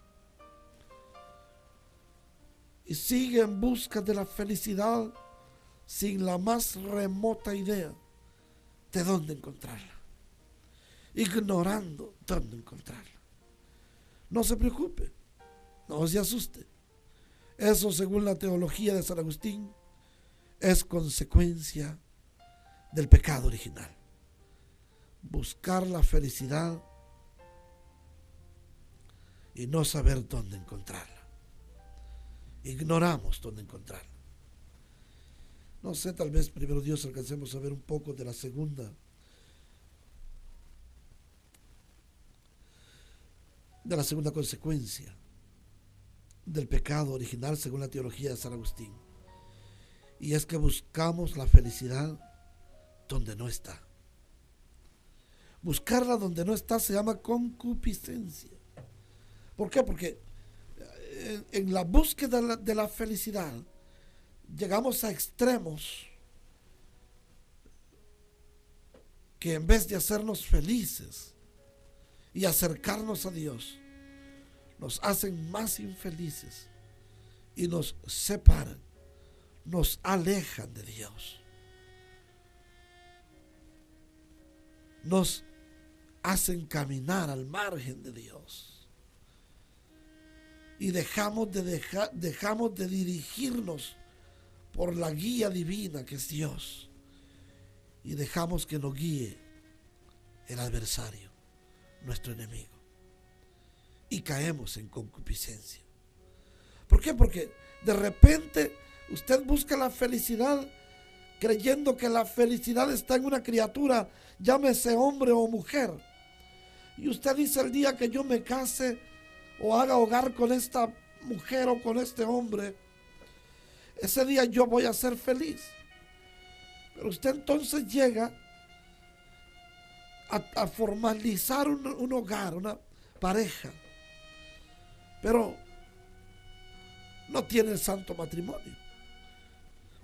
Y sigue en busca de la felicidad sin la más remota idea de dónde encontrarla, ignorando dónde encontrarla. No se preocupe, no se asuste. Eso, según la teología de San Agustín, es consecuencia del pecado original. Buscar la felicidad y no saber dónde encontrarla. Ignoramos dónde encontrarla. No sé, tal vez primero Dios alcancemos a ver un poco de la segunda consecuencia del pecado original según la teología de San Agustín. Y es que buscamos la felicidad donde no está. Buscarla donde no está se llama concupiscencia. ¿Por qué? Porque en la búsqueda de la felicidad llegamos a extremos que en vez de hacernos felices y acercarnos a Dios, nos hacen más infelices y nos separan, nos alejan de Dios. nos hacen caminar al margen de Dios. Y dejamos de dirigirnos por la guía divina que es Dios. Y dejamos que nos guíe el adversario, nuestro enemigo. Y caemos en concupiscencia. ¿Por qué? Porque de repente usted busca la felicidad creyendo que la felicidad está en una criatura, llámese hombre o mujer. Y usted dice: el día que yo me case o haga hogar con esta mujer o con este hombre, ese día yo voy a ser feliz. Pero usted entonces llega a formalizar un hogar, una pareja, pero no tiene el santo matrimonio.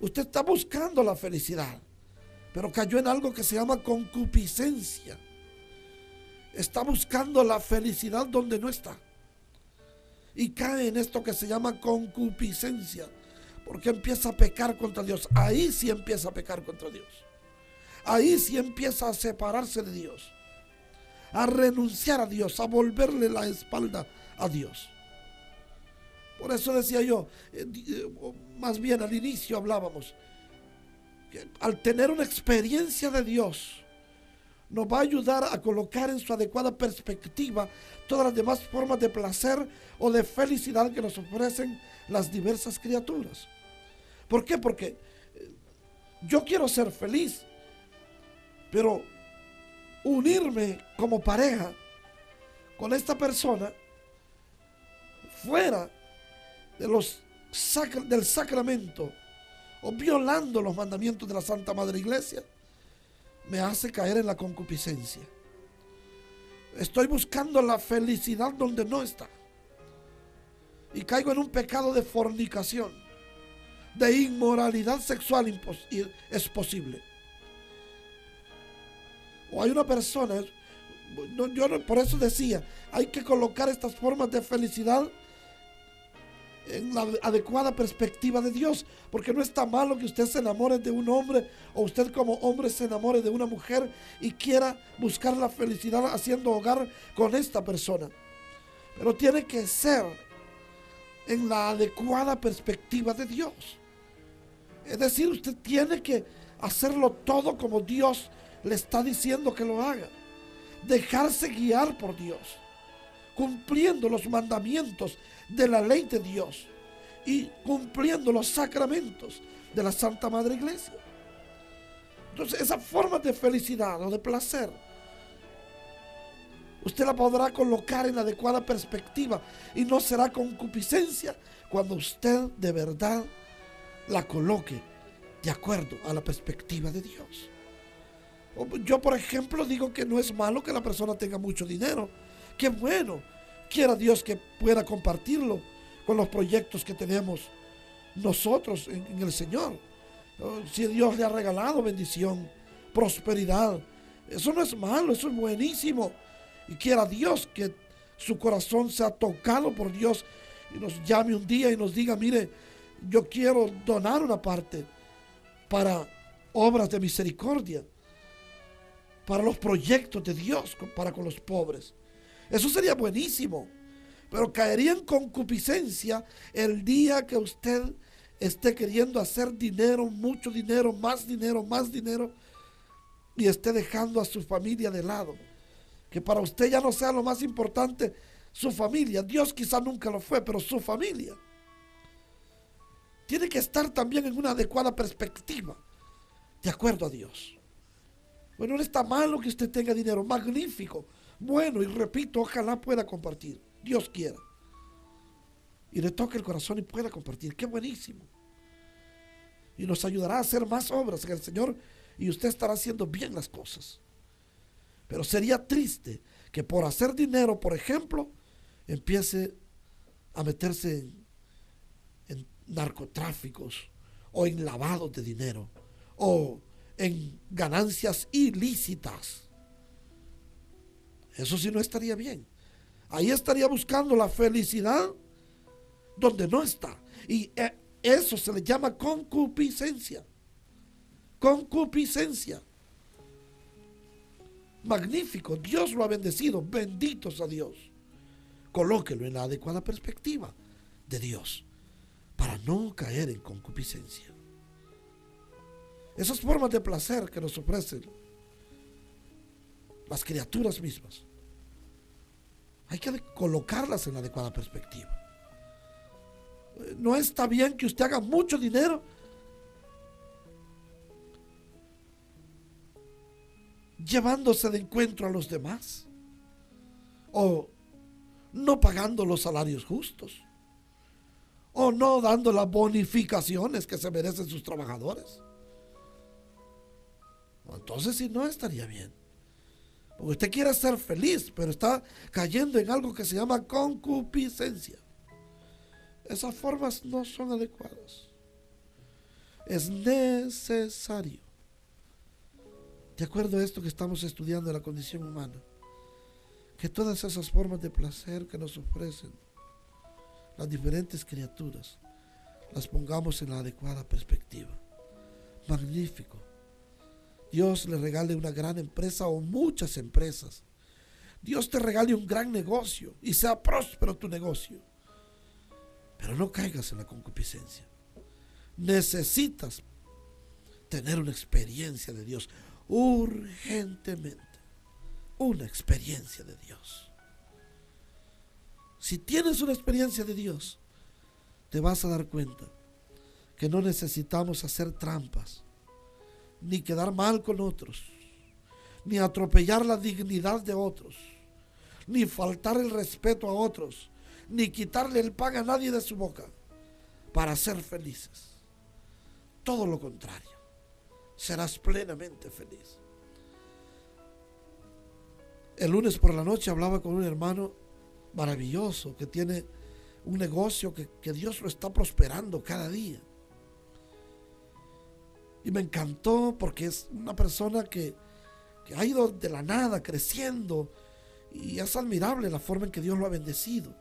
Usted está buscando la felicidad, pero cayó en algo que se llama concupiscencia. Está buscando la felicidad donde no está. Y cae en esto que se llama concupiscencia, porque empieza a pecar contra Dios. Ahí sí empieza a pecar contra Dios. Ahí sí empieza a separarse de Dios, a renunciar a Dios, a volverle la espalda a Dios. Por eso decía yo, más bien al inicio hablábamos, que al tener una experiencia de Dios, nos va a ayudar a colocar en su adecuada perspectiva todas las demás formas de placer o de felicidad que nos ofrecen las diversas criaturas. ¿Por qué? Porque yo quiero ser feliz, pero unirme como pareja con esta persona fuera del sacramento o violando los mandamientos de la Santa Madre Iglesia, me hace caer en la concupiscencia. Estoy buscando la felicidad donde no está y caigo en un pecado de fornicación, de inmoralidad sexual. Es posible. O hay una persona, yo por eso decía, hay que colocar estas formas de felicidad en la adecuada perspectiva de Dios, porque no está malo que usted se enamore de un hombre o usted como hombre se enamore de una mujer y quiera buscar la felicidad haciendo hogar con esta persona, pero tiene que ser en la adecuada perspectiva de Dios. Es decir, usted tiene que hacerlo todo como Dios le está diciendo que lo haga, dejarse guiar por Dios, cumpliendo los mandamientos de la ley de Dios y cumpliendo los sacramentos de la Santa Madre Iglesia. Entonces, esa forma de felicidad o de placer, usted la podrá colocar en la adecuada perspectiva y no será concupiscencia cuando usted de verdad la coloque de acuerdo a la perspectiva de Dios. Yo, por ejemplo, digo que no es malo que la persona tenga mucho dinero. Qué bueno, quiera Dios que pueda compartirlo con los proyectos que tenemos nosotros en el Señor. Si Dios le ha regalado bendición, prosperidad, eso no es malo, eso es buenísimo. Y quiera Dios que su corazón sea tocado por Dios y nos llame un día y nos diga: mire, yo quiero donar una parte para obras de misericordia, para los proyectos de Dios, para con los pobres. Eso sería buenísimo, pero caería en concupiscencia el día que usted esté queriendo hacer dinero, mucho dinero, más dinero, y esté dejando a su familia de lado. Que para usted ya no sea lo más importante su familia. Dios quizá nunca lo fue, pero su familia tiene que estar también en una adecuada perspectiva, de acuerdo a Dios. Bueno, no está malo que usted tenga dinero, magnífico, bueno, y repito, ojalá pueda compartir, Dios quiera, y le toque el corazón y pueda compartir, qué buenísimo, y nos ayudará a hacer más obras en el Señor, y usted estará haciendo bien las cosas. Pero sería triste que por hacer dinero, por ejemplo, empiece a meterse en narcotráficos o en lavados de dinero o en ganancias ilícitas. Eso sí no estaría bien. Ahí estaría buscando la felicidad donde no está. Y eso se le llama concupiscencia. Concupiscencia. magnífico, Dios lo ha bendecido, bendito sea Dios. Colóquelo en la adecuada perspectiva de Dios para no caer en concupiscencia. Esas formas de placer que nos ofrecen las criaturas mismas, hay que colocarlas en la adecuada perspectiva. No está bien que usted haga mucho dinero llevándose de encuentro a los demás, o no pagando los salarios justos, o no dando las bonificaciones que se merecen sus trabajadores. Entonces, si no, estaría bien. Porque usted quiere ser feliz, pero está cayendo en algo que se llama concupiscencia. Esas formas no son adecuadas. Es necesario, de acuerdo a esto que estamos estudiando, la condición humana, que todas esas formas de placer que nos ofrecen las diferentes criaturas, las pongamos en la adecuada perspectiva. Magnífico. Dios le regale una gran empresa o muchas empresas. Dios te regale un gran negocio y sea próspero tu negocio. Pero no caigas en la concupiscencia. Necesitas tener una experiencia de Dios urgentemente. Una experiencia de Dios. Si tienes una experiencia de Dios, te vas a dar cuenta que no necesitamos hacer trampas, ni quedar mal con otros, ni atropellar la dignidad de otros, ni faltar el respeto a otros, ni quitarle el pan a nadie de su boca para ser felices. Todo lo contrario, serás plenamente feliz. El lunes por la noche hablaba con un hermano maravilloso que tiene un negocio que Dios lo está prosperando cada día. Y me encantó porque es una persona que ha ido de la nada creciendo, y es admirable la forma en que Dios lo ha bendecido.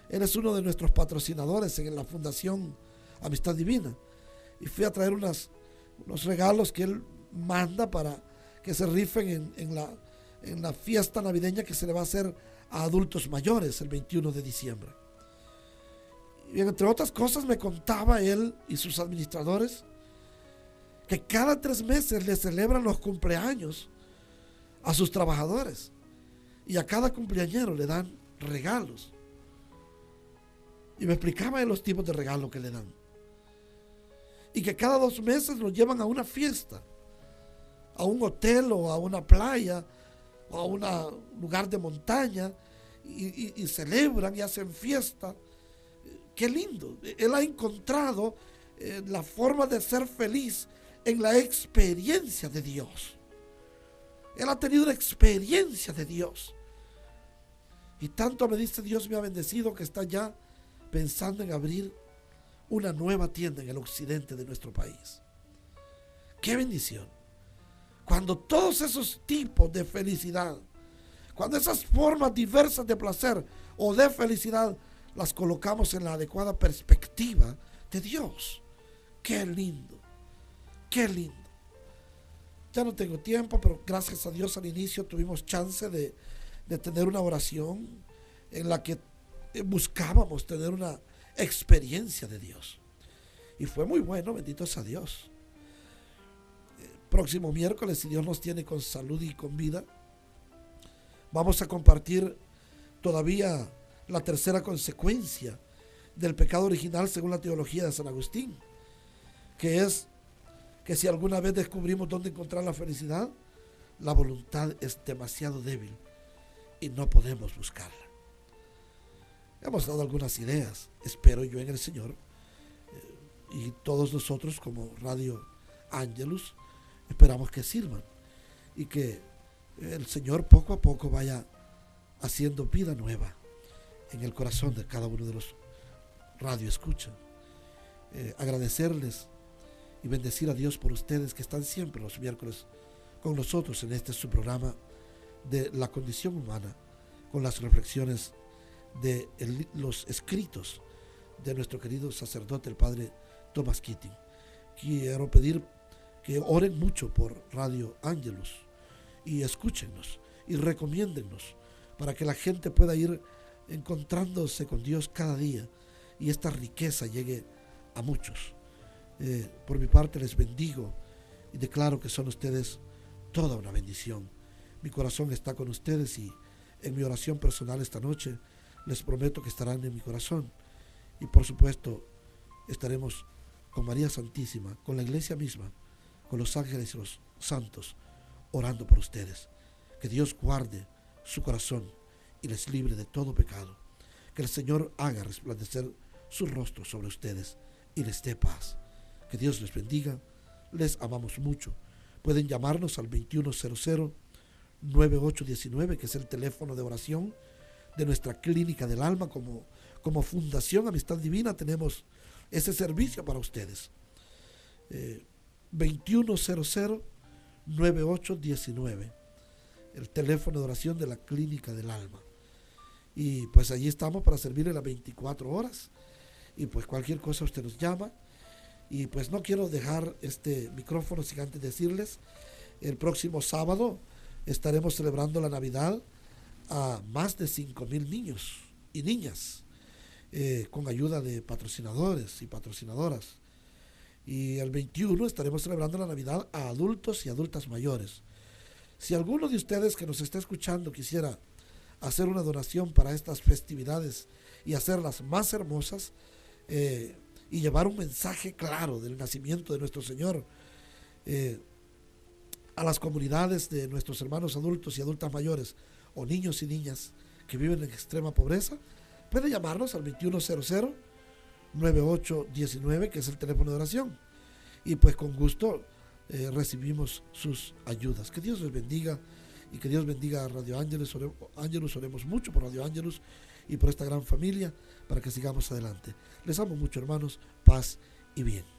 Él es uno de nuestros patrocinadores en la Fundación Amistad Divina, y fui a traer unos regalos que él manda para que se rifen en la fiesta navideña que se le va a hacer a adultos mayores el 21 de diciembre. Y entre otras cosas me contaba él y sus administradores que cada 3 meses le celebran los cumpleaños a sus trabajadores, y a cada cumpleañero le dan regalos. Y me explicaba de los tipos de regalos que le dan, y que cada 2 meses lo llevan a una fiesta, a un hotel o a una playa o a un lugar de montaña, y celebran y hacen fiesta. Qué lindo. Él ha encontrado la forma de ser feliz en la experiencia de Dios. Él ha tenido una experiencia de Dios. Y tanto me dice, Dios me ha bendecido, que está ya pensando en abrir una nueva tienda en el occidente de nuestro país. ¡Qué bendición! Cuando todos esos tipos de felicidad, cuando esas formas diversas de placer o de felicidad, las colocamos en la adecuada perspectiva de Dios. ¡Qué lindo! ¡Qué lindo! Ya no tengo tiempo, pero gracias a Dios al inicio tuvimos chance de tener una oración en la que buscábamos tener una experiencia de Dios. Y fue muy bueno, bendito sea Dios. Próximo miércoles, si Dios nos tiene con salud y con vida, vamos a compartir todavía la tercera consecuencia del pecado original según la teología de San Agustín, que es que si alguna vez descubrimos dónde encontrar la felicidad, la voluntad es demasiado débil y no podemos buscarla. Hemos dado algunas ideas, espero yo en el Señor, y todos nosotros como Radio Angelus esperamos que sirvan, y que el Señor poco a poco vaya haciendo vida nueva en el corazón de cada uno de los radio escucha. Agradecerles y bendecir a Dios por ustedes que están siempre los miércoles con nosotros en este su programa de la condición humana, con las reflexiones de los escritos de nuestro querido sacerdote, el padre Thomas Keating. Quiero pedir que oren mucho por Radio Angelus y escúchennos y recomiéndennos para que la gente pueda ir encontrándose con Dios cada día y esta riqueza llegue a muchos. Por mi parte les bendigo y declaro que son ustedes toda una bendición. Mi corazón está con ustedes y en mi oración personal esta noche les prometo que estarán en mi corazón y por supuesto estaremos con María Santísima, con la iglesia misma, con los ángeles y los santos orando por ustedes. Que Dios guarde su corazón y les libre de todo pecado. Que el Señor haga resplandecer su rostro sobre ustedes y les dé paz. Que Dios les bendiga. Les amamos mucho. Pueden llamarnos al 2100-9819, que es el teléfono de oración de nuestra Clínica del Alma. Como Fundación Amistad Divina tenemos ese servicio para ustedes. 2100-9819, el teléfono de oración de la Clínica del Alma. Y pues allí estamos para servirle las 24 horas. Y pues cualquier cosa usted nos llama. Y pues no quiero dejar este micrófono sin antes decirles, el próximo sábado estaremos celebrando la Navidad a más de 5,000 niños y niñas, con ayuda de patrocinadores y patrocinadoras. Y el 21 estaremos celebrando la Navidad a adultos y adultas mayores. Si alguno de ustedes que nos está escuchando quisiera hacer una donación para estas festividades y hacerlas más hermosas, y llevar un mensaje claro del nacimiento de nuestro Señor a las comunidades de nuestros hermanos adultos y adultas mayores o niños y niñas que viven en extrema pobreza, puede llamarnos al 2100-9819, que es el teléfono de oración, y pues con gusto recibimos sus ayudas. Que Dios les bendiga y que Dios bendiga a Radio Ángelus. Oremos mucho por Radio Ángelus y por esta gran familia para que sigamos adelante. Les amo mucho, hermanos. Paz y bien.